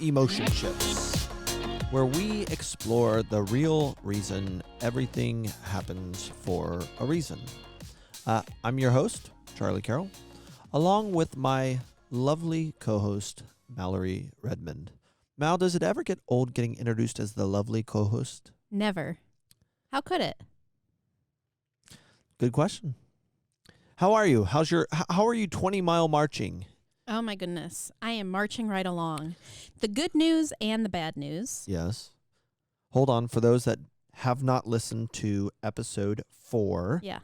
Emotion Ships, where we explore the real reason everything happens for a reason. I'm your host, Charlie Carroll, along with my lovely co-host, Mallory Redmond. Mal, does it ever get old getting introduced as the lovely co-host? Never. How could it? Good question. How are you? How are you 20 mile marching? Oh my goodness. I am marching right along. The good news and the bad news. Yes. Hold on. For those that have not listened to episode 4, Yeah.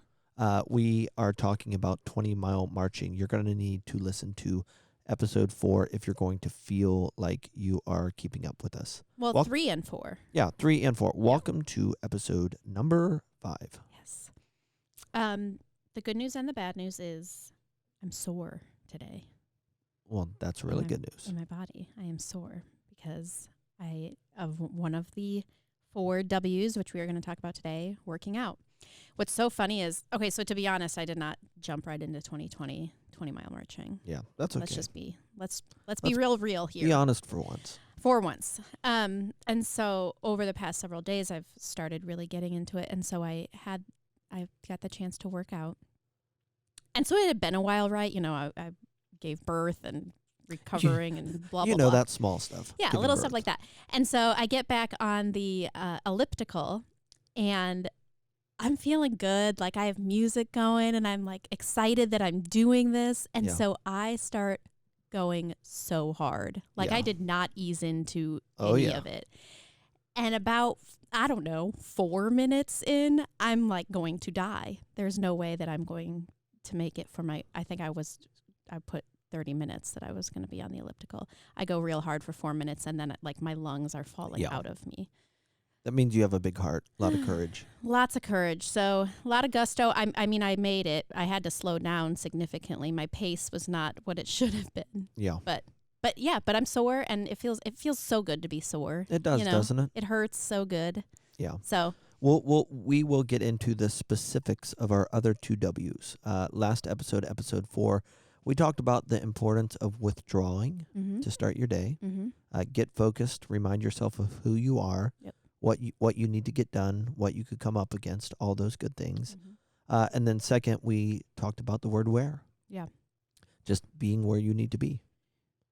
we are talking about 20 mile marching. You're going to need to listen to episode 4 if you're going to feel like you are keeping up with us. Well, 3 and 4. Yeah, 3 and 4. Welcome to episode number 5. Yes. The good news and the bad news is I'm sore today. Well, that's really good news. In my body, I am sore because of one of the 4 W's, which we are going to talk about today, working out. What's so funny is, okay, so to be honest, I did not jump right into 20 mile marching. Yeah, that's okay. Let's just be, let's be real here. Be honest for once. For once. And so over the past several days, I've started really getting into it. And so I got the chance to work out. And so it had been a while, right? You know, I gave birth and recovering and blah, blah, You know blah. that small stuff. Yeah, Giving little birth. stuff like that. And so I get back on the elliptical and I'm feeling good. Like I have music going and I'm like excited that I'm doing this. And so I start going so hard. Like I did not ease into any of it. And about, I don't know, 4 minutes in, I'm like going to die. There's no way that I'm going to make it for I put 30 minutes that I was going to be on the elliptical. I go real hard for 4 minutes and then like my lungs are falling out of me. That means you have a big heart, a lot of courage. Lots of courage. So a lot of gusto. I mean, I made it. I had to slow down significantly. My pace was not what it should have been. Yeah. But I'm sore and it feels so good to be sore. It does, doesn't it? It hurts so good. Yeah. So we will get into the specifics of our other 2 W's. Last episode 4, we talked about the importance of withdrawing to start your day. Get focused. Remind yourself of who you are. Yep. What you need to get done, what you could come up against, all those good things. And then second, we talked about the word where. Yeah. Just being where you need to be.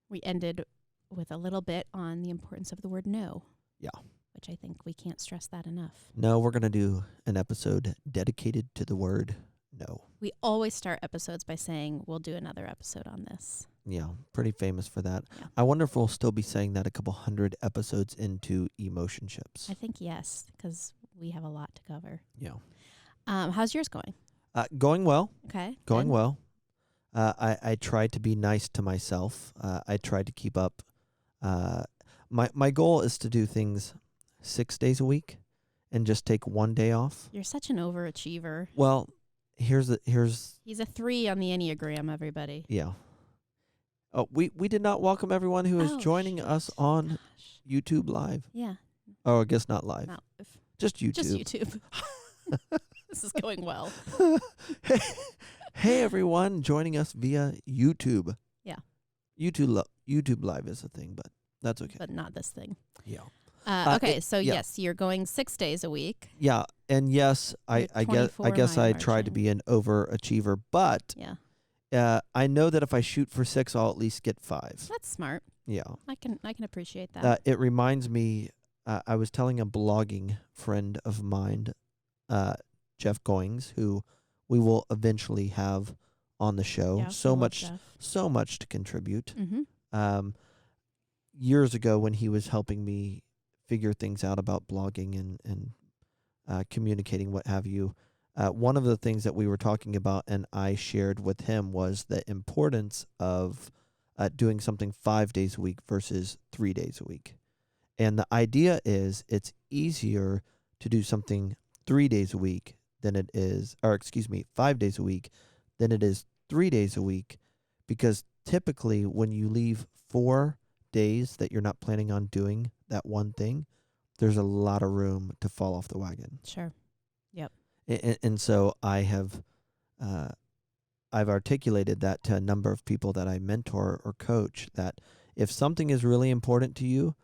We ended with a little bit on the importance of the word no. Yeah. Which I think we can't stress that enough. No, we're going to do an episode dedicated to the word no. We always start episodes by saying we'll do another episode on this. Yeah, pretty famous for that. Yeah. I wonder if we'll still be saying that a couple hundred episodes into Emotion Ships. I think yes, because we have a lot to cover. Yeah. How's yours going? Going well. Okay. Going good. well. I tried to be nice to myself. I tried to keep up. My goal is to do things 6 days a week and just take 1 day off. You're such an overachiever. Well, here's He's a 3 on the Enneagram, everybody. yeah. Oh, we did not welcome everyone who is joining us on Gosh. YouTube Live. Yeah. Oh, I guess not live. Not, Just YouTube. just YouTube. This is going well. Hey everyone, joining us via YouTube. Yeah. YouTube Live is a thing, but that's okay. But not this thing. Yeah. Okay, so yes, you're going 6 days a week. Yeah, and yes, I guess 24 I mile tried to marching. be an overachiever, but Yeah. I know that if I shoot for 6, I'll at least get 5. That's smart. Yeah. I can appreciate that. It reminds me. I was telling a blogging friend of mine, Jeff Goings, who we will eventually have on the show. Yeah, so I love much, Jeff. so much to contribute. Mm-hmm. Years ago, when he was helping me figure things out about blogging and communicating, what have you, one of the things that we were talking about and I shared with him was the importance of doing something 5 days a week versus 3 days a week. And the idea is it's easier to do something 3 days a week than it is, 5 days a week than it is 3 days a week, because typically when you leave 4 days that you're not planning on doing that one thing, there's a lot of room to fall off the wagon. Sure. Yep. And so I've articulated that to a number of people that I mentor or coach, that If something is really important to you,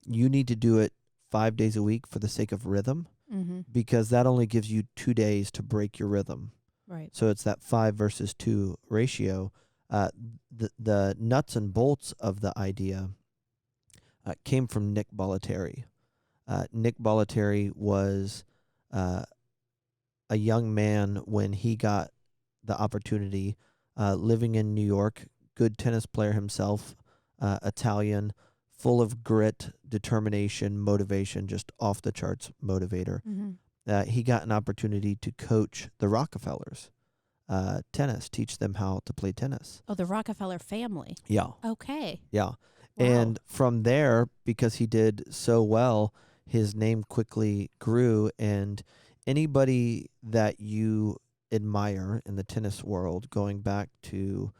you need to do it 5 days a week for the sake of rhythm, Mm-hmm. because that only gives you 2 days to break your rhythm. Right. So it's that 5 versus 2 ratio. The nuts and bolts of the idea came from Nick Bollettieri. Nick Bollettieri was a young man when he got the opportunity, living in New York, good tennis player himself, Italian, full of grit, determination, motivation, just off the charts motivator. Mm-hmm. He got an opportunity to coach the Rockefellers tennis, teach them how to play tennis. Oh, the Rockefeller family. Yeah, Okay. yeah. Wow. And from there, because he did so well, his name quickly grew. And anybody that you admire in the tennis world, going back to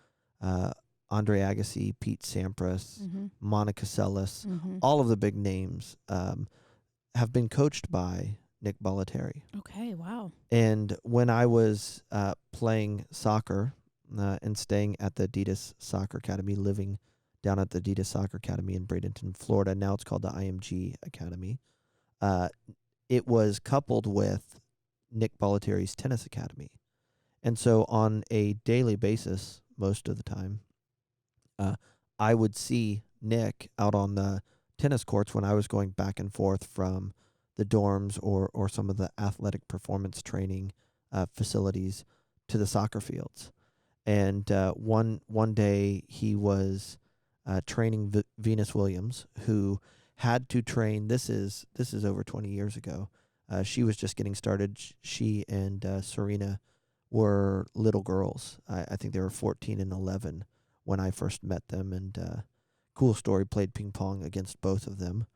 Andre Agassi, Pete Sampras, Mm-hmm. Monica Seles, Mm-hmm. all of the big names have been coached by Nick Bollettieri. Okay. Wow. And when I was playing soccer and staying at the Adidas Soccer Academy, living down at the Adidas Soccer Academy in Bradenton, Florida, now it's called the IMG Academy, it was coupled with Nick Bollettieri's Tennis Academy. And so on a daily basis, most of the time, I would see Nick out on the tennis courts when I was going back and forth from the dorms or some of the athletic performance training facilities to the soccer fields. And one day he was training Venus Williams, who had to train. This is over 20 years ago. She was just getting started. She and Serena were little girls. I think they were 14 and 11 when I first met them. And cool story, played ping pong against both of them.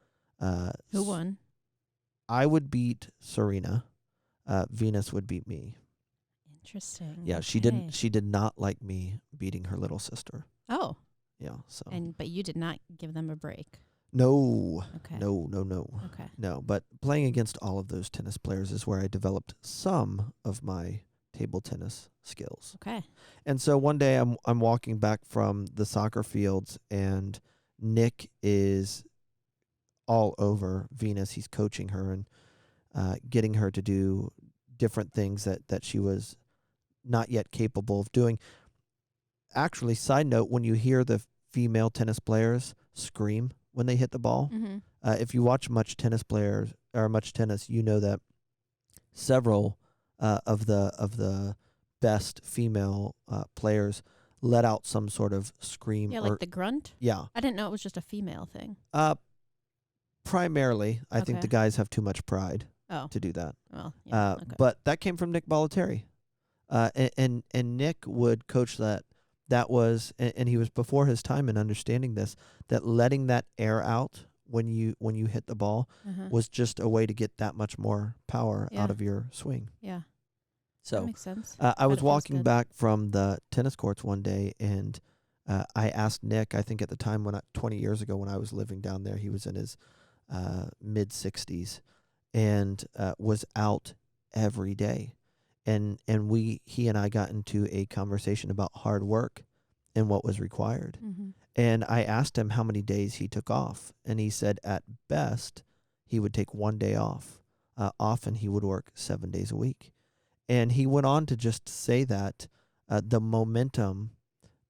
Who won? I would beat Serena. Venus would beat me. Interesting. Yeah, she Okay. didn't. She did not like me beating her little sister. Oh, Yeah, so but you did not give them a break. no, Okay. no. Okay. No, but playing against all of those tennis players is where I developed some of my table tennis skills. Okay. And so one day I'm walking back from the soccer fields, and Nick is all over Venus. He's coaching her and getting her to do different things that she was not yet capable of doing. Actually, side note, when you hear the female tennis players scream when they hit the ball, Mm-hmm. if you watch much tennis, you know that several of the best female players let out some sort of scream. Yeah, like the grunt. Yeah. I didn't know it was just a female thing. Primarily, I think Okay. the guys have too much pride Oh, to do that. well, yeah. Okay. But that came from Nick Bollettieri. And Nick would coach that. That was, and he was before his time in understanding this, that letting that air out when you hit the ball Uh-huh. was just a way to get that much more power Yeah. out of your swing. Yeah. That So makes sense. I Bet was it feels walking good. back from the tennis courts one day, and I asked Nick, I think at the time 20 years ago when I was living down there, he was in his mid 60s and was out every day. And he and I got into a conversation about hard work and what was required. Mm-hmm. And I asked him how many days he took off, and he said at best he would take 1 day off. Often he would work 7 days a week. And he went on to just say that the momentum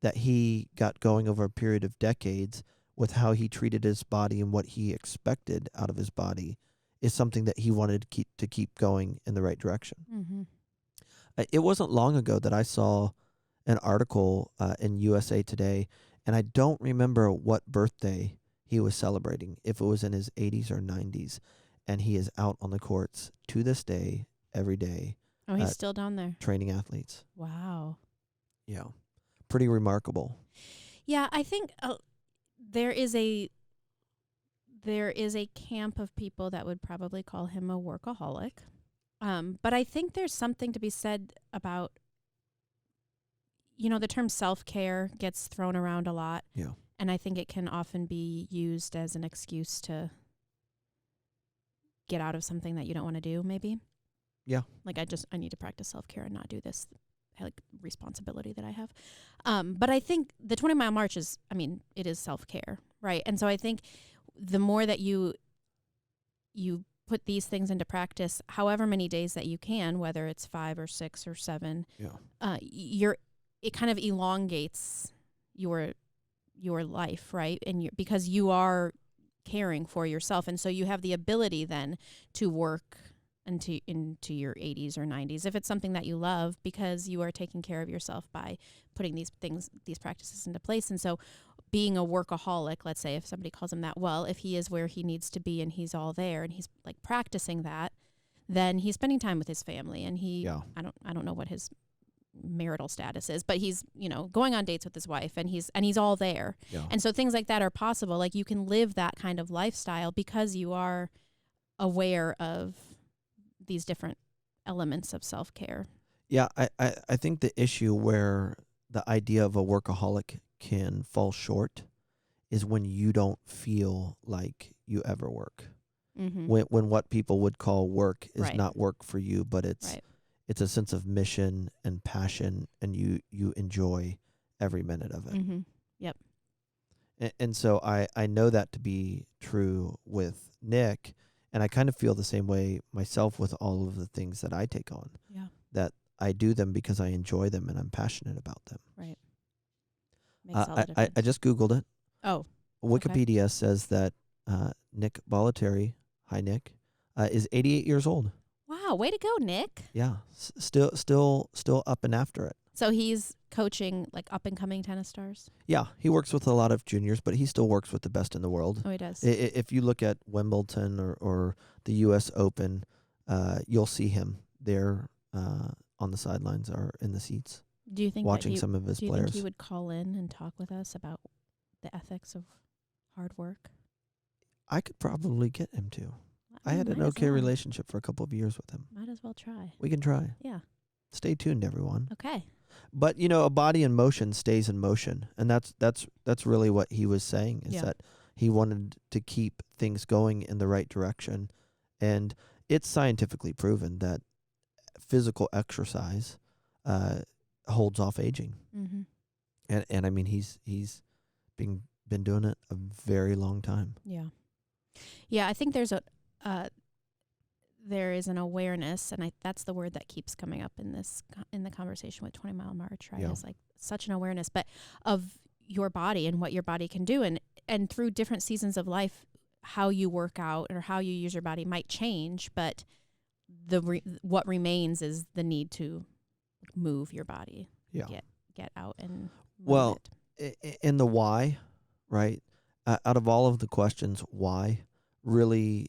that he got going over a period of decades with how he treated his body and what he expected out of his body is something that he wanted to keep going in the right direction. Mm-hmm. It wasn't long ago that I saw an article in USA Today, and I don't remember what birthday he was celebrating, if it was in his 80s or 90s, and he is out on the courts to this day, every day, Oh, he's still down there. training athletes. Wow. Yeah. Pretty remarkable. Yeah, I think there is a camp of people that would probably call him a workaholic. But I think there's something to be said about, the term self-care gets thrown around a lot. Yeah. And I think it can often be used as an excuse to get out of something that you don't want to do, maybe. Yeah. Like, I need to practice self-care and not do this responsibility that I have. But I think the 20 Mile March it is self-care. Right. And so I think the more that you put these things into practice, however many days that you can, whether it's 5 or 6 or 7, it kind of elongates your life, right? And because you are caring for yourself, and so you have the ability then to work into your 80s or 90s if it's something that you love, because you are taking care of yourself by putting these practices into place. And so being a workaholic, let's say, if somebody calls him that, well, if he is where he needs to be and he's all there and he's like practicing that, then he's spending time with his family, and I don't know what his marital status is, but he's, going on dates with his wife, and he's all there. Yeah. And so things like that are possible. Like, you can live that kind of lifestyle because you are aware of these different elements of self-care. Yeah, I think the issue where the idea of a workaholic can fall short is when you don't feel like you ever work. Mm-hmm. When what people would call work is Right. not work for you, but it's Right. it's a sense of mission and passion, and you enjoy every minute of it. Mm-hmm. And so I know that to be true with Nick, and I kind of feel the same way myself with all of the things that I take on. Yeah. That I do them because I enjoy them and I'm passionate about them. Right. Makes all the I difference. just Googled it. Oh. Wikipedia says that Nick Bollettieri, hi Nick, is 88 years old. Wow, way to go, Nick. Yeah, still up and after it. So he's coaching like up and coming tennis stars. Yeah, he works with a lot of juniors, but he still works with the best in the world. Oh, he does. If you look at Wimbledon or the U.S. Open, you'll see him there on the sidelines or in the seats Do you think watching some of his do you players. think he would call in and talk with us about the ethics of hard work? I could probably get him to. I had an Might as okay well. relationship for a couple of years with him. Might as well try. We can try. Yeah. Stay tuned, everyone. Okay. But a body in motion stays in motion, and that's really what he was saying, is Yeah. that he wanted to keep things going in the right direction, and it's scientifically proven that physical exercise holds off aging, Mm-hmm. and I mean he's been doing it a very long time. Yeah. Yeah, I think there is an awareness, and that's the word that keeps coming up in the conversation with 20 Mile March, right? Yeah. It's like such an awareness, but of your body and what your body can do, and through different seasons of life, how you work out or how you use your body might change, but what remains is the need to move your body. Yeah. Get out and move Well, it. In the why, right? Out of all of the questions, why really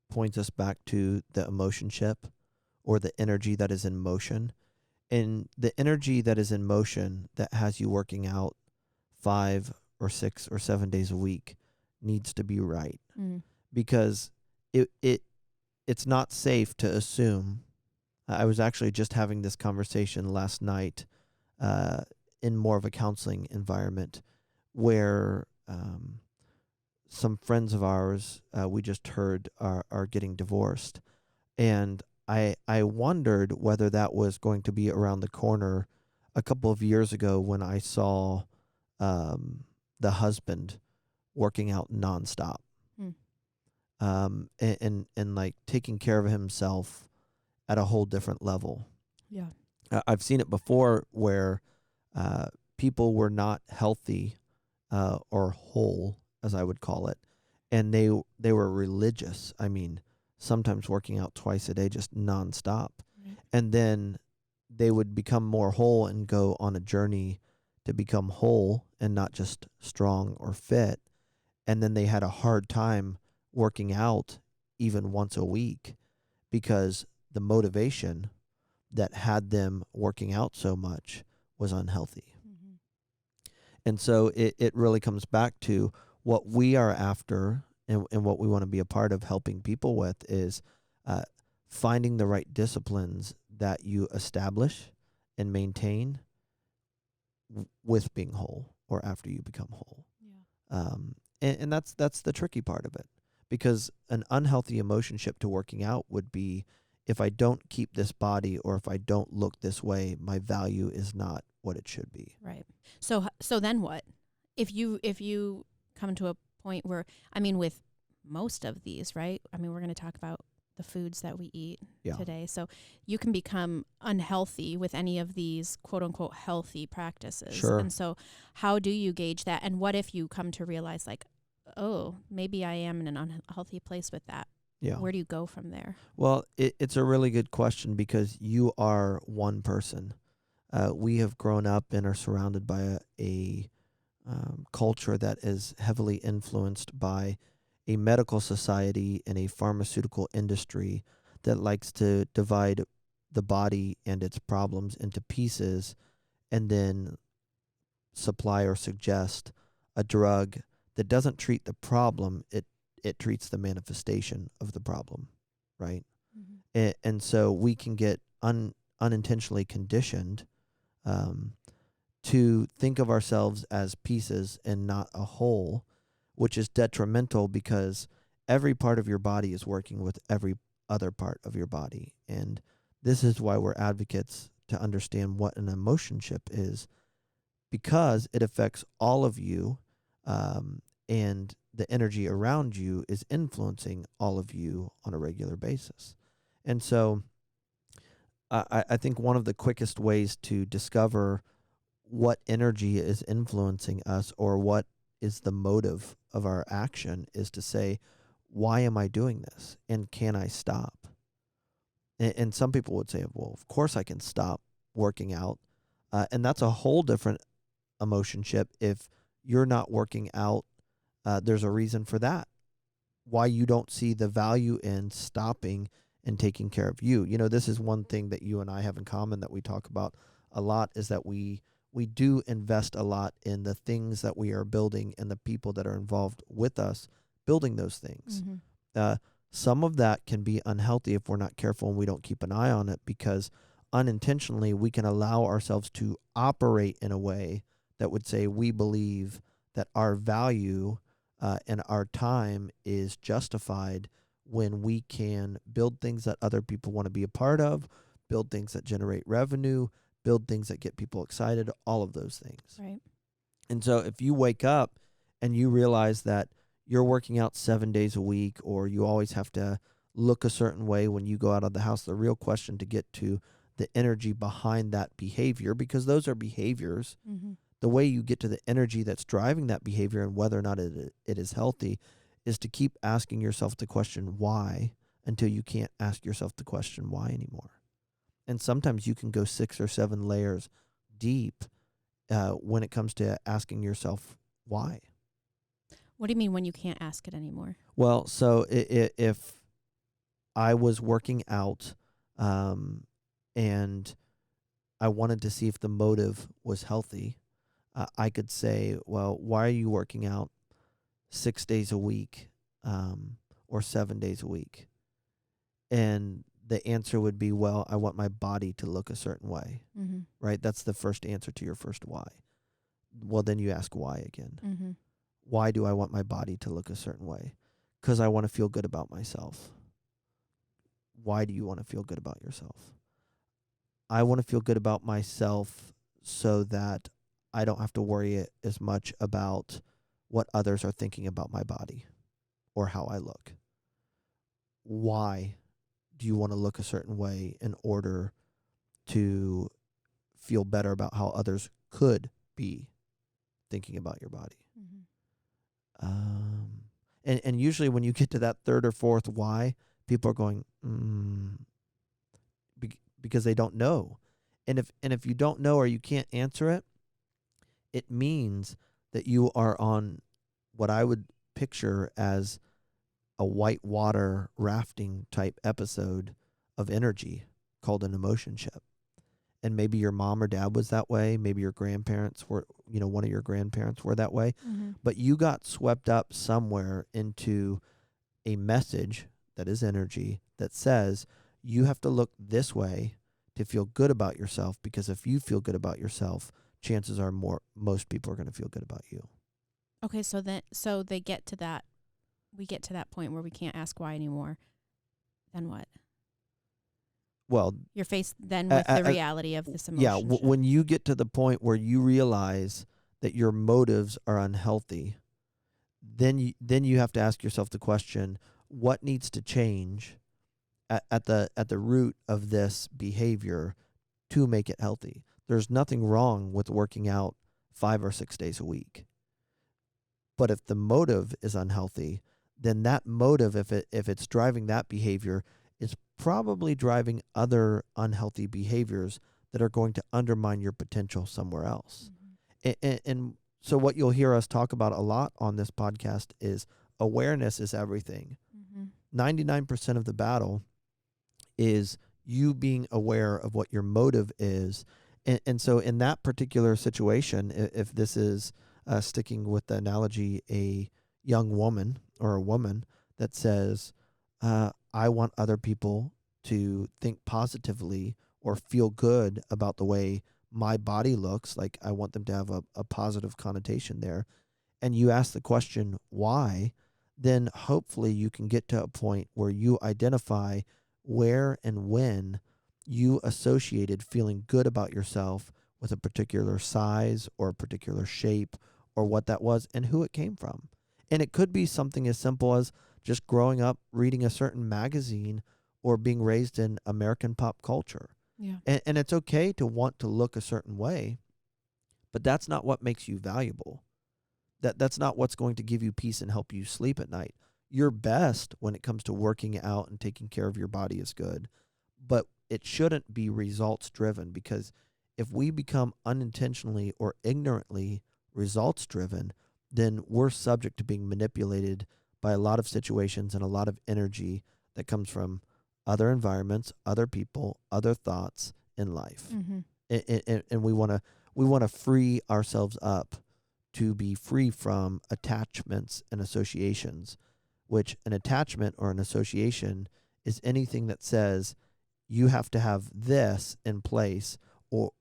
points us back to the emotion ship, or the energy that is in motion. And the energy that is in motion that has you working out 5 or 6 or 7 days a week needs to be right, because it's not safe to assume. I was actually just having this conversation last night in more of a counseling environment where some friends of ours we just heard are getting divorced, and I wondered whether that was going to be around the corner a couple of years ago when I saw the husband working out nonstop, and like taking care of himself at a whole different level. Yeah. I've seen it before where people were not healthy or whole, as I would call it, and they were religious. I mean, sometimes working out twice a day, just nonstop. Right. And then they would become more whole and go on a journey to become whole and not just strong or fit. And then they had a hard time working out even once a week because the motivation that had them working out so much was unhealthy. Mm-hmm. And so it really comes back to what we are after and what we want to be a part of helping people with is finding the right disciplines that you establish and maintain with being whole or after you become whole. Yeah. And that's the tricky part of it, because an unhealthy emotion ship to working out would be, if I don't keep this body or if I don't look this way, my value is not what it should be. Right. So then what? If you come to a point where, I mean, with most of these, right? I mean, we're going to talk about the foods that we eat today. So you can become unhealthy with any of these quote unquote healthy practices. Sure. And so how do you gauge that? And what if you come to realize like, oh, maybe I am in an unhealthy place with that? Yeah. Where do you go from there? Well, it's a really good question because you are one person. We have grown up and are surrounded by a culture that is heavily influenced by a medical society and a pharmaceutical industry that likes to divide the body and its problems into pieces and then supply or suggest a drug that doesn't treat the problem, it treats the manifestation of the problem, right? Mm-hmm. And so we can get unintentionally conditioned to think of ourselves as pieces and not a whole, which is detrimental because every part of your body is working with every other part of your body. And this is why we're advocates to understand what an emotionship is, because it affects all of you, and the energy around you is influencing all of you on a regular basis. And so I think one of the quickest ways to discover what energy is influencing us or what is the motive of our action is to say, why am I doing this? And can I stop? And some people would say, well, of course I can stop working out. And that's a whole different emotionship. If you're not working out, there's a reason for that. Why you don't see the value in stopping and taking care of you. You know, this is one thing that you and I have in common that we talk about a lot, is that we do invest a lot in the things that we are building and the people that are involved with us building those things. Mm-hmm. Some of that can be unhealthy if we're not careful and we don't keep an eye on it, because unintentionally we can allow ourselves to operate in a way that would say we believe that our value and our time is justified when we can build things that other people want to be a part of, build things that generate revenue, build things that get people excited, all of those things. Right. And so if you wake up and you realize that you're working out 7 days a week, or you always have to look a certain way when you go out of the house, the real question to get to the energy behind that behavior, because those are behaviors. Mm-hmm. The way you get to the energy that's driving that behavior and whether or not it is healthy is to keep asking yourself the question why, until you can't ask yourself the question why anymore. And sometimes you can go 6 or 7 layers deep when it comes to asking yourself why. What do you mean when you can't ask it anymore? Well, so if I was working out and I wanted to see if the motive was healthy, I could say, well, why are you working out 6 days a week or 7 days a week? And the answer would be, well, I want my body to look a certain way, Mm-hmm. right? That's the first answer to your first why. Well, then you ask why again. Mm-hmm. Why do I want my body to look a certain way? Because I want to feel good about myself. Why do you want to feel good about yourself? I want to feel good about myself so that I don't have to worry as much about what others are thinking about my body or how I look. Why do you want to look a certain way in order to feel better about how others could be thinking about your body? Mm-hmm. And usually when you get to that third or fourth why, people are going, because they don't know. And if you don't know or you can't answer it, it means that you are on what I would picture as a whitewater rafting type episode of energy called an emotionship. And maybe your mom or dad was that way. Maybe your grandparents were, one of your grandparents were that way. Mm-hmm. But you got swept up somewhere into a message that is energy that says you have to look this way to feel good about yourself, because if you feel good about yourself, chances are most people are going to feel good about you. Okay, so they get to that. We get to that point where we can't ask why anymore. Then what? Well, You're faced then with the reality of this emotion. yeah, when you get to the point where you realize that your motives are unhealthy, then you have to ask yourself the question, what needs to change at the root of this behavior to make it healthy. There's nothing wrong with working out 5 or 6 days a week. But if the motive is unhealthy, then that motive, if it's driving that behavior, is probably driving other unhealthy behaviors that are going to undermine your potential somewhere else. And so what you'll hear us talk about a lot on this podcast is awareness is everything. 99% of the battle is you being aware of what your motive is. And so in that particular situation, if this is sticking with the analogy, a young woman or a woman that says, I want other people to think positively or feel good about the way my body looks, like I want them to have a positive connotation there, and you ask the question, why, then hopefully you can get to a point where you identify where and when you associated feeling good about yourself with a particular size or a particular shape or what that was and who it came from. And it could be something as simple as just growing up reading a certain magazine or being raised in American pop culture. Yeah. And it's okay to want to look a certain way, but that's not what makes you valuable. That's not what's going to give you peace and help you sleep at night. Your best when it comes to working out and taking care of your body is good, but it shouldn't be results driven, because if we become unintentionally or ignorantly results driven, then we're subject to being manipulated by a lot of situations and a lot of energy that comes from other environments, other people, other thoughts in life. And we want to free ourselves up to be free from attachments and associations, which an attachment or an association is anything that says you have to have this in place or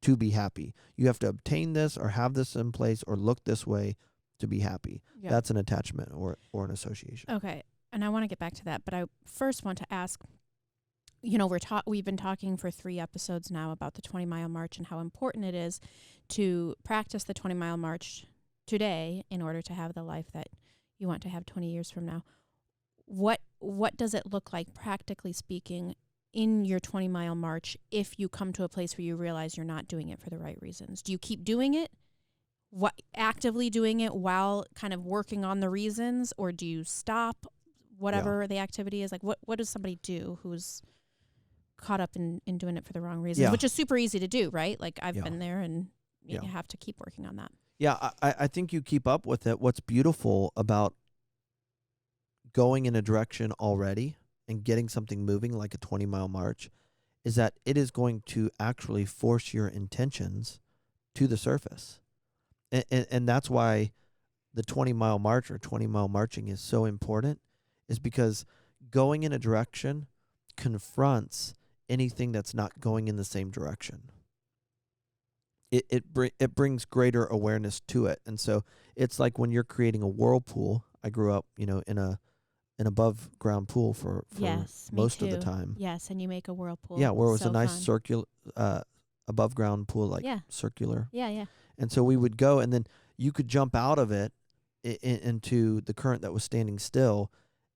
to be happy. You have to obtain this or have this in place or look this way to be happy. Yeah. That's an attachment or an association. Okay. And I want to get back to that, but I first want to ask, we've been talking for 3 episodes now about the 20-mile march and how important it is to practice the 20-mile march today in order to have the life that you want to have 20 years from now. What does it look like, practically speaking, in your 20-mile march if you come to a place where you realize you're not doing it for the right reasons? Do you keep doing it? Actively doing it while kind of working on the reasons, or do you stop whatever the activity is? Like what does somebody do who's caught up in doing it for the wrong reasons, which is super easy to do, right? Like I've been there, and you have to keep working on that. Yeah, I think you keep up with it. What's beautiful about going in a direction already and getting something moving like a 20-mile march is that it is going to actually force your intentions to the surface. And that's why the 20-mile march or 20-mile marching is so important, is because going in a direction confronts anything that's not going in the same direction. It brings greater awareness to it. And so it's like when you're creating a whirlpool. I grew up, in an above ground pool for yes, most of the time. Yes, and you make a whirlpool. Yeah, where it was so a nice fun. circular above ground pool, like circular. Yeah. And so we would go, and then you could jump out of it into the current that was standing still,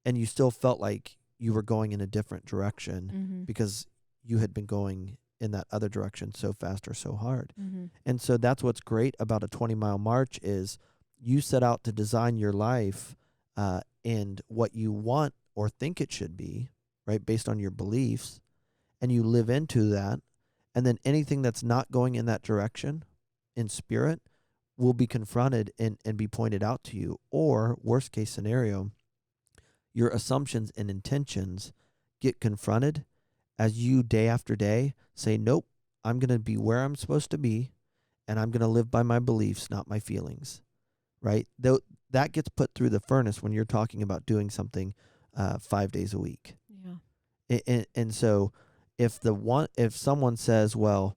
and you still felt like you were going in a different direction because you had been going in that other direction so fast or so hard. And so that's what's great about a 20-mile march is you set out to design your life and what you want or think it should be, right, based on your beliefs, and you live into that. And then anything that's not going in that direction in spirit will be confronted and be pointed out to you. Or, worst case scenario, your assumptions and intentions get confronted as you day after day say, nope, I'm going to be where I'm supposed to be, and I'm going to live by my beliefs, not my feelings, right? Though that gets put through the furnace when you're talking about doing something 5 days a week. Yeah. And so if someone says, well,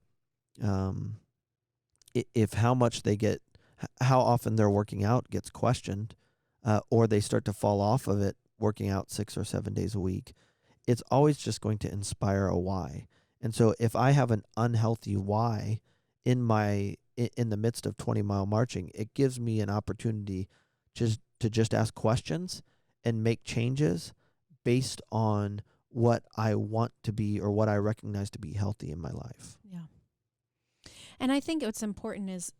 if how often they're working out gets questioned, or they start to fall off of it, working out 6 or 7 days a week, it's always just going to inspire a why. And so if I have an unhealthy why in the midst of 20-mile marching, it gives me an opportunity to just ask questions and make changes based on what I want to be or what I recognize to be healthy in my life. Yeah. And I think what's important is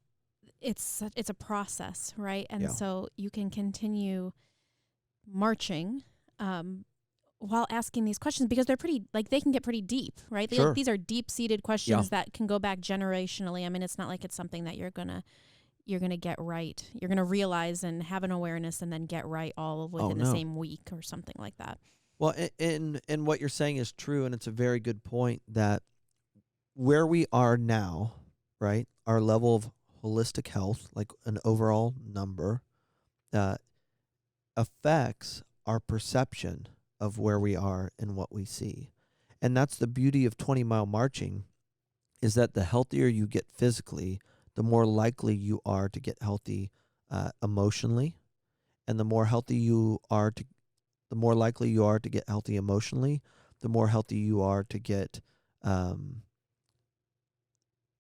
it's a process, right? And Yeah. so you can continue marching while asking these questions, because they're pretty, like, they can get pretty deep, right? Sure. These are deep-seated questions that can go back generationally. I mean, it's not like it's something that you're gonna get right. You're gonna realize and have an awareness and then get right all within the same week or something like that. Well, and what you're saying is true, and it's a very good point that where we are now, right, our level of holistic health, like an overall number, affects our perception of where we are and what we see. And that's the beauty of 20-mile marching, is that the healthier you get physically, the more likely you are to get healthy emotionally, and the more likely you are to get healthy emotionally, the more healthy you are to get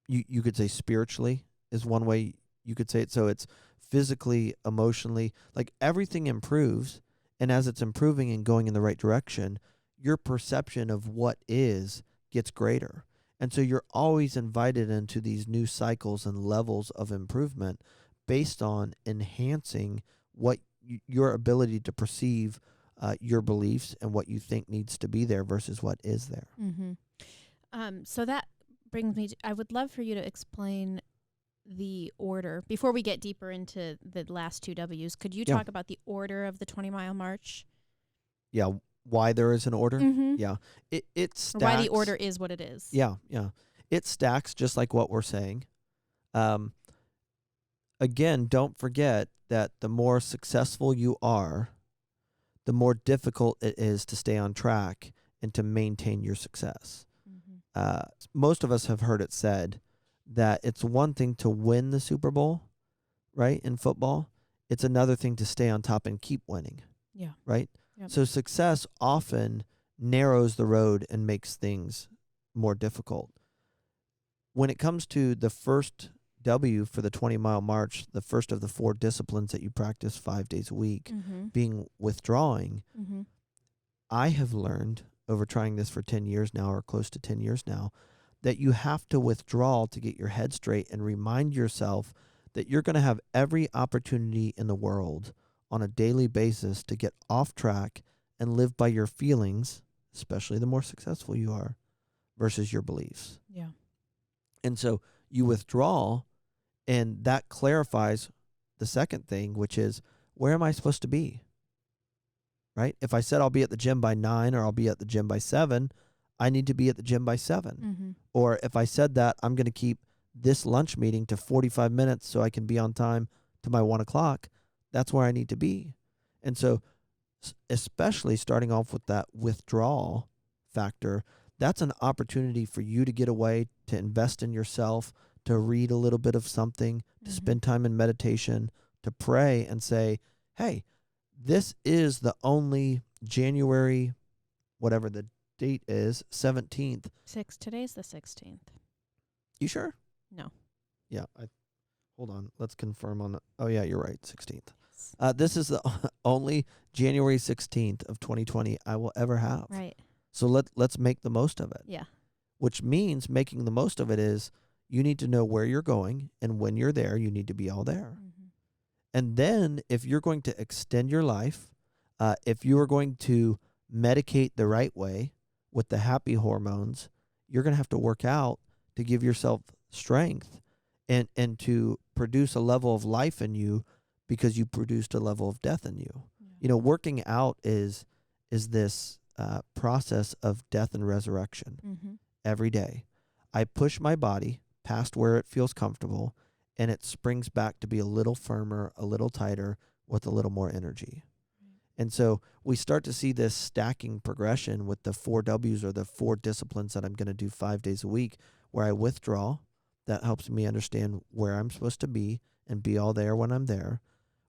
you could say spiritually is one way you could say it. So it's physically, emotionally, like everything improves, and as it's improving and going in the right direction, your perception of what is gets greater. And so you're always invited into these new cycles and levels of improvement based on enhancing what your ability to perceive your beliefs and what you think needs to be there versus what is there. Mm-hmm. So that brings me to, I would love for you to explain the order before we get deeper into the last two W's. Could you talk about the order of the 20-mile march? Yeah, why there is an order? Mm-hmm. Yeah, it stacks. Why the order is what it is. Yeah, it stacks just like what we're saying. Again, don't forget that the more successful you are, the more difficult it is to stay on track and to maintain your success. Mm-hmm. Most of us have heard it said that it's one thing to win the Super Bowl, right, in football. It's another thing to stay on top and keep winning. Yeah. Right? Yep. So success often narrows the road and makes things more difficult. When it comes to the first W for the 20-mile march, the first of the 4 disciplines that you practice 5 days a week, being withdrawing, I have learned over trying this for 10 years now, or close to 10 years now, that you have to withdraw to get your head straight and remind yourself that you're going to have every opportunity in the world on a daily basis to get off track and live by your feelings, especially the more successful you are, versus your beliefs. Yeah. And so you withdraw, and that clarifies the second thing, which is, where am I supposed to be? Right? If I said I'll be at the gym by 9 or I'll be at the gym by 7, I need to be at the gym by 7. Mm-hmm. Or if I said that I'm going to keep this lunch meeting to 45 minutes so I can be on time to my 1 o'clock, that's where I need to be. And so, especially starting off with that withdrawal factor, that's an opportunity for you to get away, to invest in yourself, to read a little bit of something, to spend time in meditation, to pray and say, hey, this is the only January, whatever the date is, 17th. Today's the 16th. You sure? No. Yeah. Hold on. Let's confirm on the. Oh, yeah, you're right. 16th. This is the only January 16th of 2020 I will ever have. Right. So let's make the most of it. Yeah. Which means making the most of it is you need to know where you're going, and when you're there, you need to be all there. Mm-hmm. And then if you're going to extend your life, if you are going to medicate the right way with the happy hormones, you're going to have to work out to give yourself strength and to produce a level of life in you, because you produced a level of death in you. Yeah. You know, working out is this process of death and resurrection every day. I push my body past where it feels comfortable, and it springs back to be a little firmer, a little tighter, with a little more energy. And so we start to see this stacking progression with the 4 W's, or the 4 disciplines that I'm going to do 5 days a week, where I withdraw. That helps me understand where I'm supposed to be and be all there when I'm there,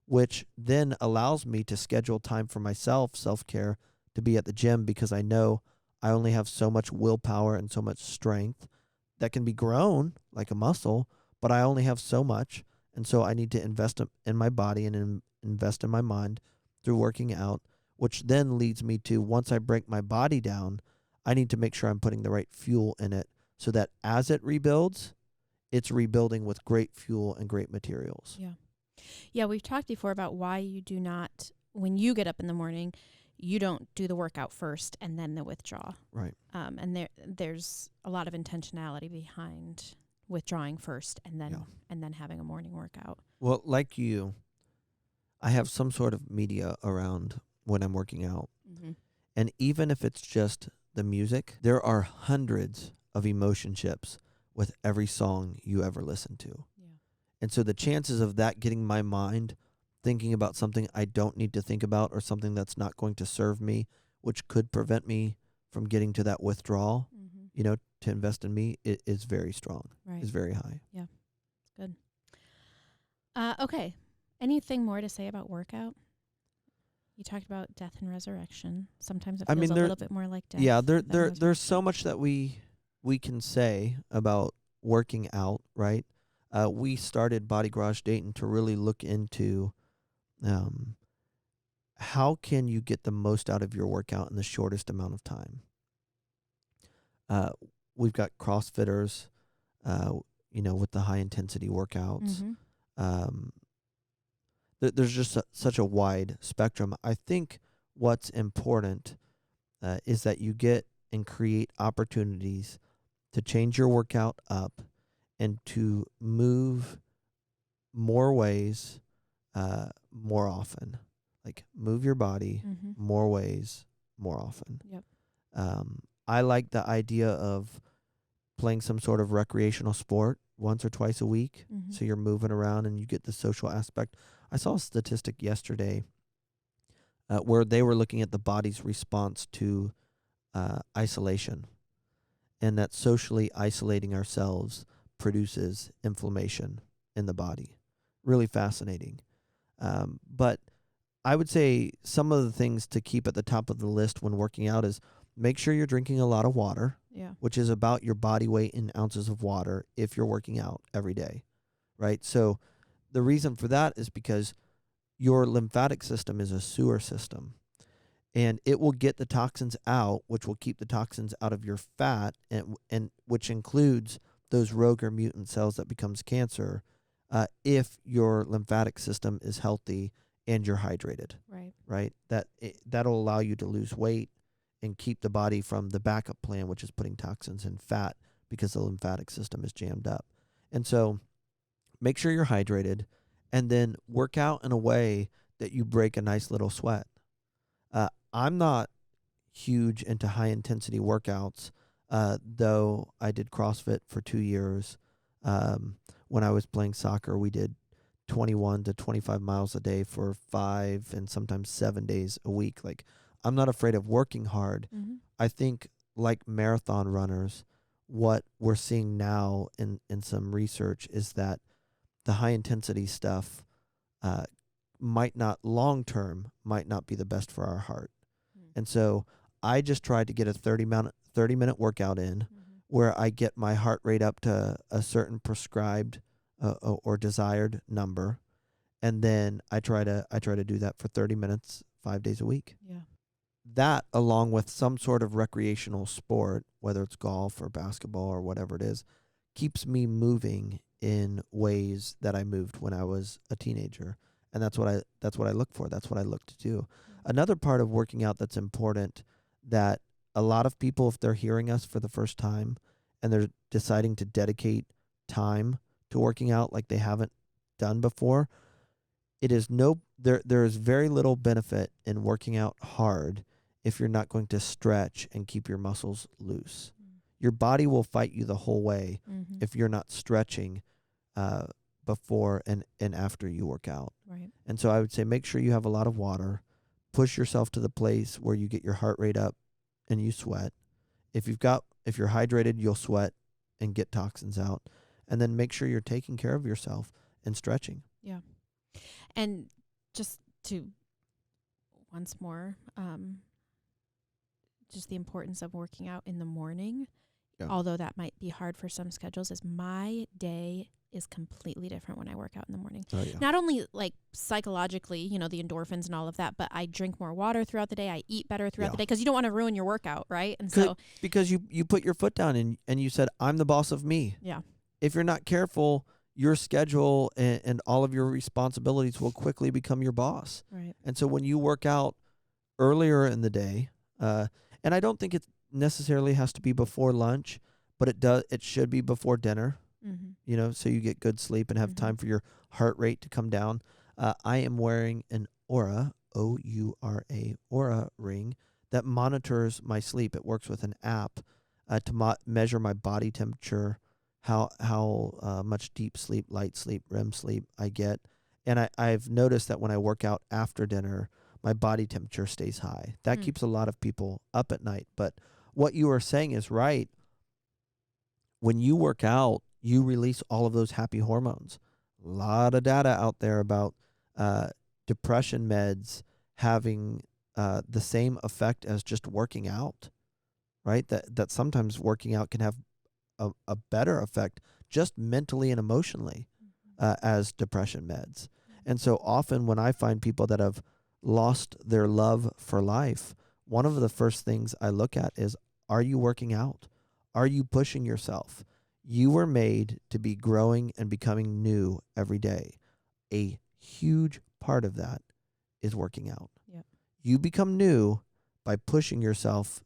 which then allows me to schedule time for myself, self-care, to be at the gym, because I know I only have so much willpower and so much strength that can be grown like a muscle, but I only have so much. And so I need to invest in my body and invest in my mind through working out, which then leads me to, once I break my body down, I need to make sure I'm putting the right fuel in it so that as it rebuilds, it's rebuilding with great fuel and great materials. Yeah. Yeah, we've talked before about why you do not, when you get up in the morning, you don't do the workout first and then the withdrawal. Right. And there's a lot of intentionality behind withdrawing first and then having a morning workout. Well, like you, I have some sort of media around when I'm working out. Mm-hmm. And even if it's just the music, there are hundreds of emotion chips with every song you ever listen to. Yeah. And so the chances of that getting my mind thinking about something I don't need to think about, or something that's not going to serve me, which could prevent me from getting to that withdrawal, Mm-hmm. To invest in me, it is very strong, Right. is very high. Yeah. Good. Okay. Anything more to say about workout? You talked about death and resurrection. Sometimes it feels a little bit more like death. Yeah, than there's so much that we can say about working out, right? We started Body Garage Dayton to really look into how can you get the most out of your workout in the shortest amount of time. We've got CrossFitters, with the high intensity workouts. Mm-hmm. There's just such a wide spectrum. I think what's important is that you get and create opportunities to change your workout up and to move more ways more often. Like, move your body more ways more often. Yep. I like the idea of playing some sort of recreational sport once or twice a week. Mm-hmm. So you're moving around and you get the social aspect. I saw a statistic yesterday where they were looking at the body's response to isolation, and that socially isolating ourselves produces inflammation in the body. Really fascinating. But I would say some of the things to keep at the top of the list when working out is make sure you're drinking a lot of water, which is about your body weight in ounces of water if you're working out every day, right? So the reason for that is because your lymphatic system is a sewer system, and it will get the toxins out, which will keep the toxins out of your fat, and which includes those rogue or mutant cells that becomes cancer, if your lymphatic system is healthy and you're hydrated. Right. That'll allow you to lose weight and keep the body from the backup plan, which is putting toxins in fat because the lymphatic system is jammed up. And so make sure you're hydrated, and then work out in a way that you break a nice little sweat. I'm not huge into high intensity workouts, though I did CrossFit for 2 years. When I was playing soccer, we did 21 to 25 miles a day for 5 and sometimes 7 days a week. Like, I'm not afraid of working hard. Mm-hmm. I think, like marathon runners, what we're seeing now in some research is that the high intensity stuff might not be the best for our heart. And so I just tried to get a 30-minute workout in where I get my heart rate up to a certain prescribed or desired number, and then I try to do that for 30 minutes 5 days a week. Yeah. That, along with some sort of recreational sport, whether it's golf or basketball or whatever it is, keeps me moving in ways that I moved when I was a teenager. And that's what I look for. That's what I look to do. Another part of working out that's important, that a lot of people, if they're hearing us for the first time and they're deciding to dedicate time to working out like they haven't done before, there is very little benefit in working out hard if you're not going to stretch and keep your muscles loose. Your body will fight you the whole way if you're not stretching before and after you work out. Right. And so I would say make sure you have a lot of water. Push yourself to the place where you get your heart rate up and you sweat. If you're hydrated, you'll sweat and get toxins out. And then make sure you're taking care of yourself and stretching. Yeah. And just to once more, just the importance of working out in the morning. Yeah. although that might be hard for some schedules, is my day is completely different when I work out in the morning. Oh yeah. Not only like psychologically, the endorphins and all of that, but I drink more water throughout the day. I eat better throughout Yeah. the day because you don't want to ruin your workout, right? And Good. so, Because you put your foot down and you said, I'm the boss of me. yeah, If you're not careful, your schedule and all of your responsibilities will quickly become your boss. right. And so when you work out earlier in the day, and I don't think it necessarily has to be before lunch, but it should be before dinner, Mm-hmm. so you get good sleep and have Mhm. time for your heart rate to come down. I am wearing an Aura, Oura, Aura ring that monitors my sleep. It works with an app to measure my body temperature, how much deep sleep, light sleep, REM sleep I get. And I've noticed that when I work out after dinner, my body temperature stays high. That Mm. keeps a lot of people up at night. But what you are saying is right. When you work out, you release all of those happy hormones. A lot of data out there about depression meds having the same effect as just working out, right? That sometimes working out can have a better effect just mentally and emotionally as depression meds. And so often when I find people that have lost their love for life, one of the first things I look at is, are you working out? Are you pushing yourself? You were made to be growing and becoming new every day. A huge part of that is working out. Yep. You become new by pushing yourself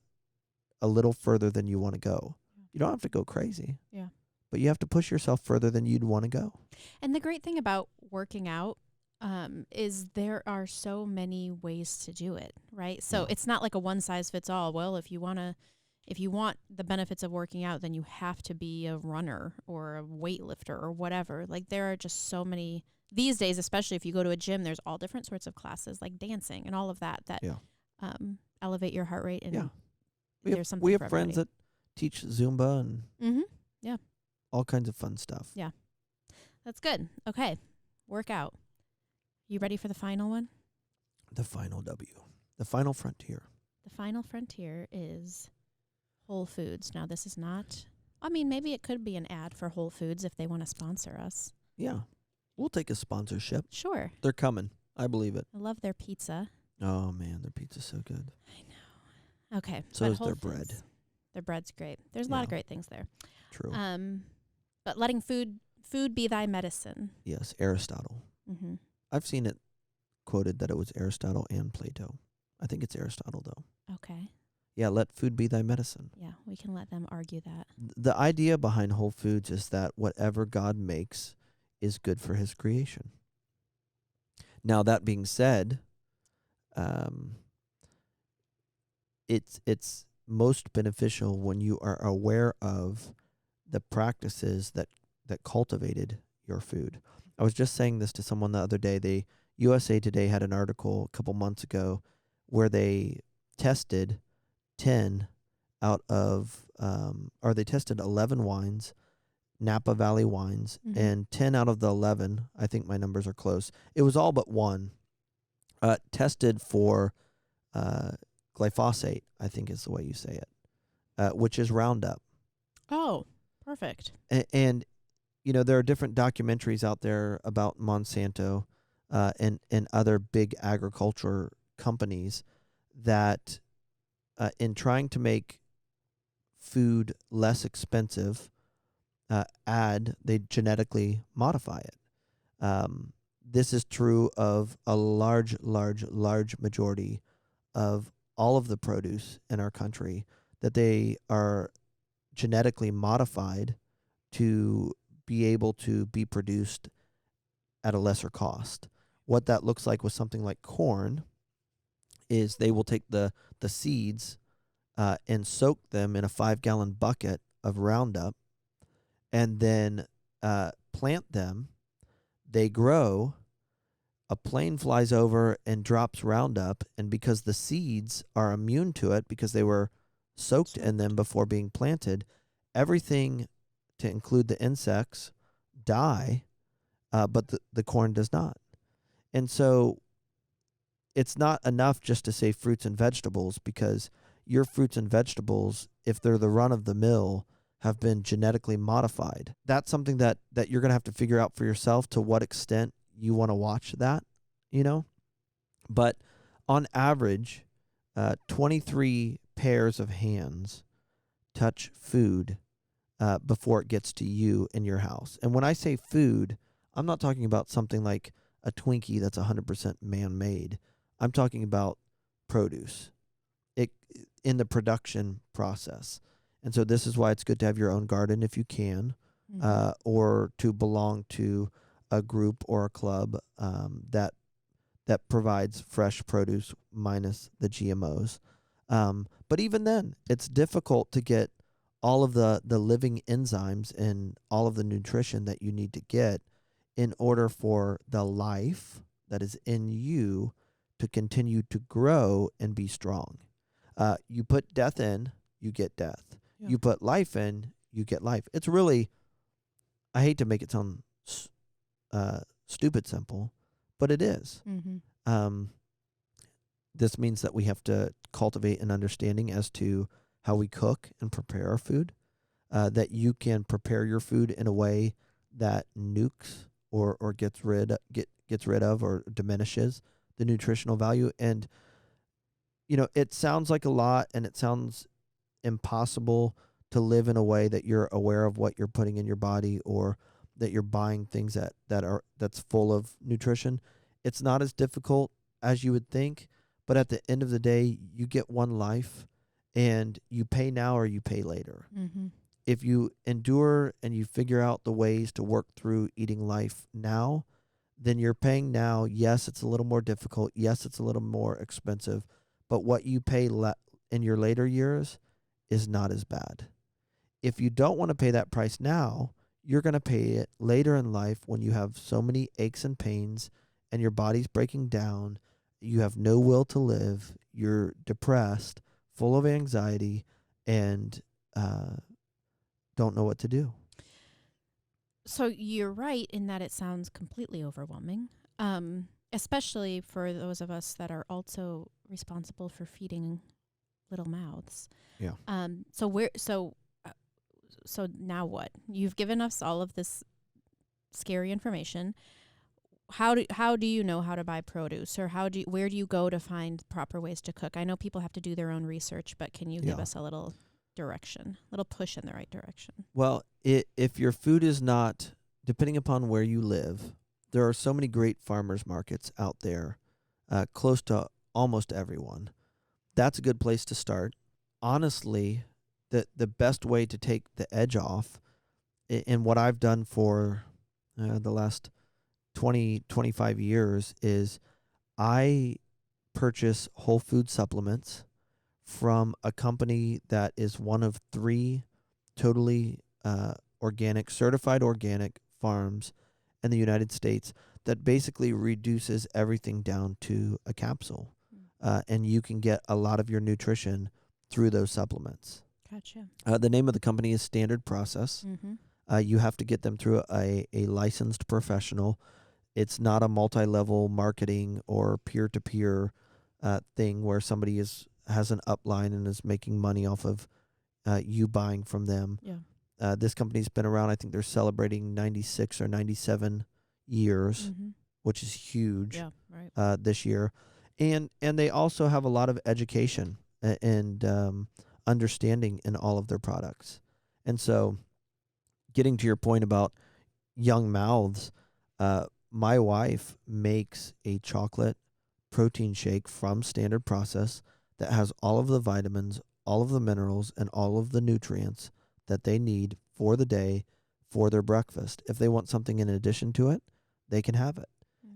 a little further than you want to go. You don't have to go crazy. Yeah. But you have to push yourself further than you'd want to go. And the great thing about working out is there are so many ways to do it, right? So Yeah. it's not like a one size fits all. Well, if you want the benefits of working out, then you have to be a runner or a weightlifter or whatever. Like there are just so many these days, especially if you go to a gym, there's all different sorts of classes like dancing and all of that Yeah. elevate your heart rate. And Yeah. there's something We for have friends everybody. that teach Zumba and Mm-hmm. all kinds of fun stuff. Yeah. That's good. Okay. Workout. You ready for the final one? The final W. The final frontier. The final frontier is Whole Foods. Now, this is not, maybe it could be an ad for Whole Foods if they want to sponsor us. Yeah. We'll take a sponsorship. Sure. They're coming. I believe it. I love their pizza. Oh, man. Their pizza's so good. I know. Okay. So but is Whole their Foods, bread. Their bread's great. There's a lot of Yeah. great things there. True. But letting food be thy medicine. Yes. Aristotle. Mm-hmm. I've seen it quoted that it was Aristotle and Plato. I think it's Aristotle, though. Okay. Yeah, let food be thy medicine. Yeah, we can let them argue that. The idea behind Whole Foods is that whatever God makes is good for his creation. Now, that being said, it's most beneficial when you are aware of the practices that cultivated your food. I was just saying this to someone the other day. USA Today had an article a couple months ago where they tested 10 out of, or they tested 11 wines, Napa Valley wines, Mhm. and 10 out of the 11, I think my numbers are close. It was all but one, tested for glyphosate, I think is the way you say it, which is Roundup. Oh, perfect. And there are different documentaries out there about Monsanto and other big agriculture companies that in trying to make food less expensive, they genetically modify it. This is true of a large majority of all of the produce in our country, that they are genetically modified to be able to be produced at a lesser cost. What that looks like with something like corn is they will take the seeds and soak them in a 5-gallon bucket of Roundup and then plant them. They grow. A plane flies over and drops Roundup, and because the seeds are immune to it because they were soaked in them before being planted, everything, to include the insects, die, but the corn does not. And so it's not enough just to say fruits and vegetables, because your fruits and vegetables, if they're the run of the mill, have been genetically modified. That's something that you're going to have to figure out for yourself to what extent you want to watch that, you know? But on average, 23 pairs of hands touch food before it gets to you in your house. And when I say food, I'm not talking about something like a Twinkie that's 100% man-made. I'm talking about produce in the production process. And so this is why it's good to have your own garden if you can, or to belong to a group or a club that provides fresh produce minus the GMOs. But even then, it's difficult to get all of the living enzymes and all of the nutrition that you need to get in order for the life that is in you to continue to grow and be strong. You put death in, you get death. Yeah. You put life in, you get life. It's really, I hate to make it sound stupid simple, but it is. This means that we have to cultivate an understanding as to how we cook and prepare our food, that you can prepare your food in a way that nukes or gets rid of or diminishes the nutritional value. And it sounds like a lot, and it sounds impossible to live in a way that you're aware of what you're putting in your body, or that you're buying things that's full of nutrition. It's not as difficult as you would think, but at the end of the day, you get one life, and you pay now or you pay later. If you endure and you figure out the ways to work through eating life now, then you're paying now. Yes, it's a little more difficult. Yes, it's a little more expensive, but what you pay in your later years is not as bad. If you don't want to pay that price now, you're going to pay it later in life when you have so many aches and pains and your body's breaking down. You have no will to live. You're depressed, full of anxiety, and don't know what to do. So you're right in that it sounds completely overwhelming, especially for those of us that are also responsible for feeding little mouths. Yeah. So now what? You've given us all of this scary information. How do you know how to buy produce, or where do you go to find proper ways to cook? I know people have to do their own research, but can you give us a little direction, a little push in the right direction? Well, if your food is not, depending upon where you live, there are so many great farmers markets out there, close to almost everyone. That's a good place to start. Honestly, the best way to take the edge off, and what I've done for the last 25 years, is I purchase whole food supplements from a company that is one of 3 totally certified organic farms in the United States that basically reduces everything down to a capsule. And you can get a lot of your nutrition through those supplements. Gotcha. The name of the company is Standard Process. You have to get them through a licensed professional. It's not a multi-level marketing or peer-to-peer thing where somebody has an upline and is making money off of you buying from them. Yeah. This company's been around. I think they're celebrating 96 or 97 years, which is huge. Yeah, right. This year. And they also have a lot of education and understanding in all of their products. And so, getting to your point about young mouths, my wife makes a chocolate protein shake from Standard Process that has all of the vitamins, all of the minerals, and all of the nutrients that they need for the day for their breakfast. If they want something in addition to it, they can have it.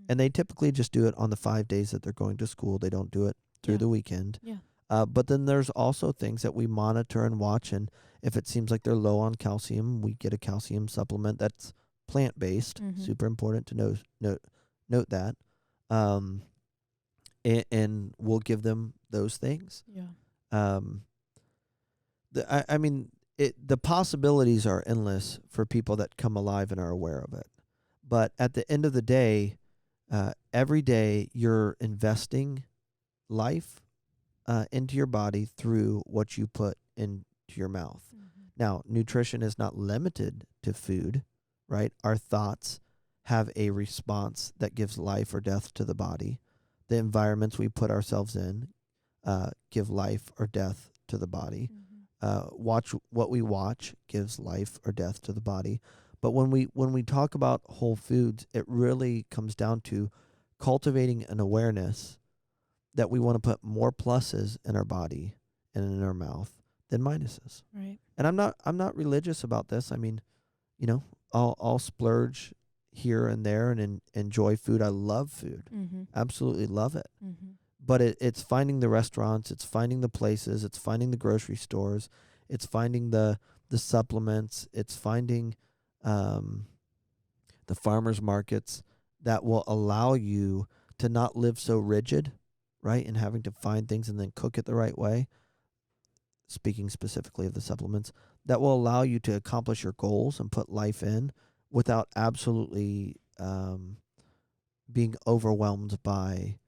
And they typically just do it on the 5 days that they're going to school. They don't do it through the weekend. Yeah. But then there's also things that we monitor and watch. And if it seems like they're low on calcium, we get a calcium supplement that's plant-based. Super important to note that. And we'll give them those things. Yeah. The possibilities are endless for people that come alive and are aware of it. But at the end of the day, every day you're investing life into your body through what you put into your mouth. Now, nutrition is not limited to food, right? Our thoughts have a response that gives life or death to the body. The environments we put ourselves in give life or death to the body. Watch what we watch gives life or death to the body. But when we talk about whole foods, it really comes down to cultivating an awareness that we want to put more pluses in our body and in our mouth than minuses. Right. And I'm not religious about this. I mean, you know, I'll splurge here and there and enjoy food. I love food. Absolutely love it. But it's finding the restaurants, it's finding the places, it's finding the grocery stores, it's finding the supplements, it's finding the farmers markets that will allow you to not live so rigid, right? And having to find things and then cook it the right way. Speaking specifically of the supplements, that will allow you to accomplish your goals and put life in without absolutely being overwhelmed by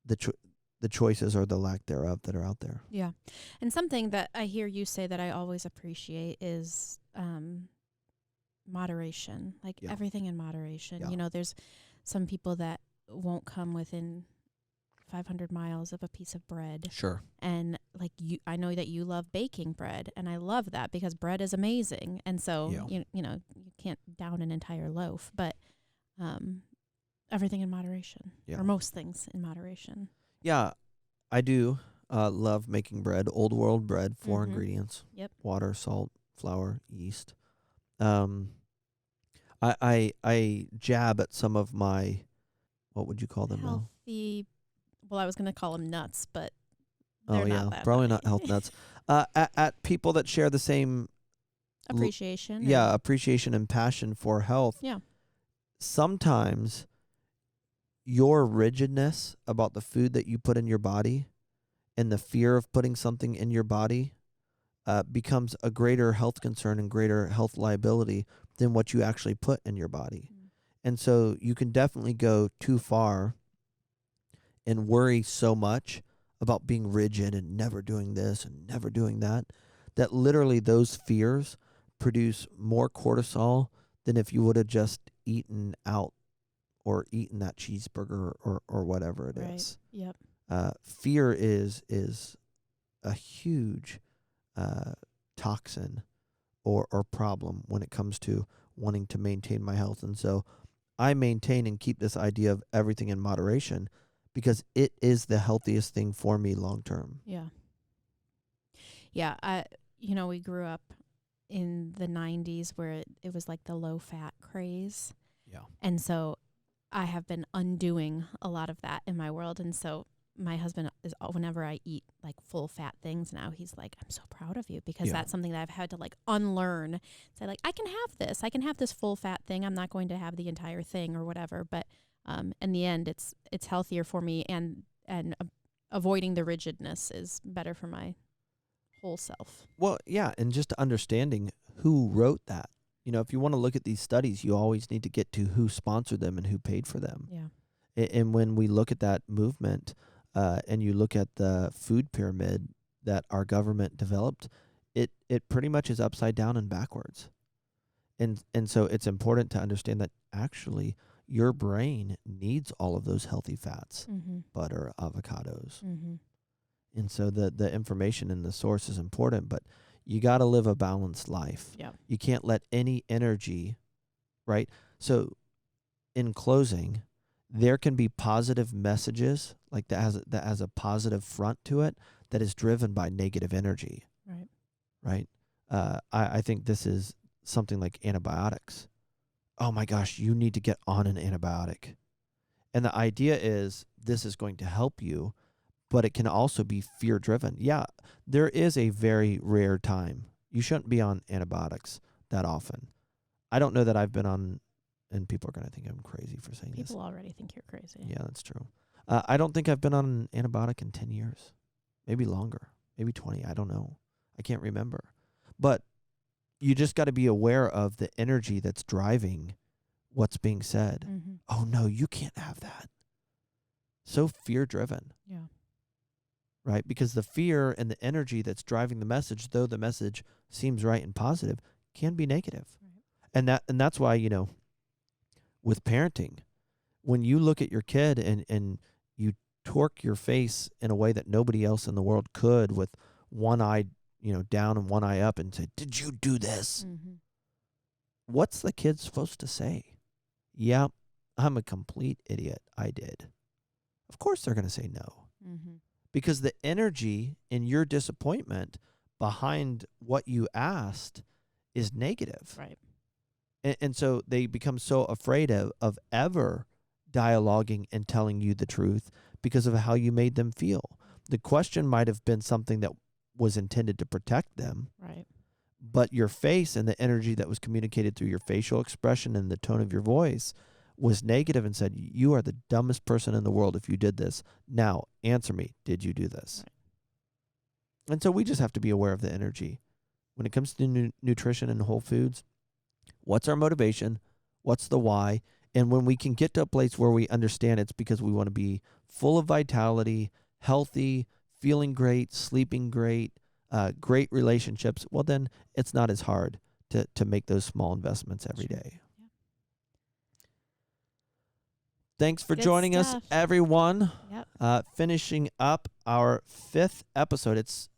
the choices or the lack thereof that are out there. Yeah. And something that I hear you say that I always appreciate is moderation, like everything in moderation. Yeah. You know, there's some people that won't come within 500 miles of a piece of bread. Sure. And like I know that you love baking bread, and I love that because bread is amazing. And so, you know, you can't down an entire loaf, but everything in moderation, or most things in moderation. Yeah, I do love making bread, old world bread, 4 ingredients. Yep. Water, salt, flour, yeast. I jab at some of my, what would you call them now? Healthy. Well, I was going to call them nuts, but they're not that probably not health nuts. At people that share the same appreciation. Appreciation and passion for health. Yeah. Sometimes your rigidness about the food that you put in your body and the fear of putting something in your body becomes a greater health concern and greater health liability than what you actually put in your body. And so you can definitely go too far and worry so much about being rigid and never doing this and never doing that, that literally those fears produce more cortisol than if you would have just eaten out or eaten that cheeseburger or whatever it is. Yep. Fear is a huge toxin or problem when it comes to wanting to maintain my health. And so I maintain and keep this idea of everything in moderation because it is the healthiest thing for me long term. Yeah. Yeah. We grew up in the 90s where it was like the low fat craze. Yeah. And so I have been undoing a lot of that in my world. And so my husband is, whenever I eat like full fat things now, he's like, I'm so proud of you, because that's something that I've had to like unlearn. Say like, I can have this full fat thing. I'm not going to have the entire thing or whatever. But in the end, it's healthier for me, and avoiding the rigidness is better for my whole self. Well, yeah. And just understanding who wrote that. You know, if you want to look at these studies, you always need to get to who sponsored them and who paid for them. Yeah. And when we look at that movement, and you look at the food pyramid that our government developed, it pretty much is upside down and backwards. And so it's important to understand that actually your brain needs all of those healthy fats, butter, avocados. And so the information in the source is important, but you got to live a balanced life. Yeah. You can't let any energy, right? So in closing, there can be positive messages like that has a positive front to it that is driven by negative energy. Right. I think this is something like antibiotics. Oh my gosh, you need to get on an antibiotic. And the idea is this is going to help you, but it can also be fear driven. Yeah, there is a very rare time. You shouldn't be on antibiotics that often. I don't know that I've been on, and people are going to think I'm crazy for saying this. People already think you're crazy. Yeah, that's true. I don't think I've been on an antibiotic in 10 years. Maybe longer. Maybe 20. I don't know. I can't remember. But you just got to be aware of the energy that's driving what's being said. Oh, no, you can't have that. So fear-driven. Yeah. right? Because the fear and the energy that's driving the message, though the message seems right and positive, can be negative. Right. And that's why, with parenting, when you look at your kid and you torque your face in a way that nobody else in the world could, with one eye, down and one eye up, and say, "Did you do this?" Mm-hmm. What's the kid supposed to say? "Yeah, I'm a complete idiot. I did." Of course they're going to say no. Mm-hmm. Because the energy in your disappointment behind what you asked is negative. Right. And so they become so afraid of ever dialoguing and telling you the truth because of how you made them feel. The question might have been something that was intended to protect them, Right. but your face and the energy that was communicated through your facial expression and the tone of your voice was negative and said, "You are the dumbest person in the world if you did this. Now, answer me. Did you do this?" Right. And so we just have to be aware of the energy. When it comes to nutrition and whole foods, what's our motivation? What's the why? And when we can get to a place where we understand it's because we want to be full of vitality, healthy, feeling great, sleeping great, great relationships, well, then it's not as hard to make those small investments every day. Yeah. Thanks for Good joining us, stuff. everyone. Yep. Finishing up our 5th episode. It's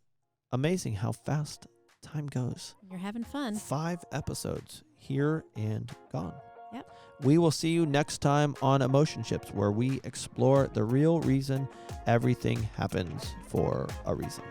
amazing how fast time goes. You're having fun. 5 episodes here and gone. Yep. We will see you next time on Emotion Ships, where we explore the real reason everything happens for a reason.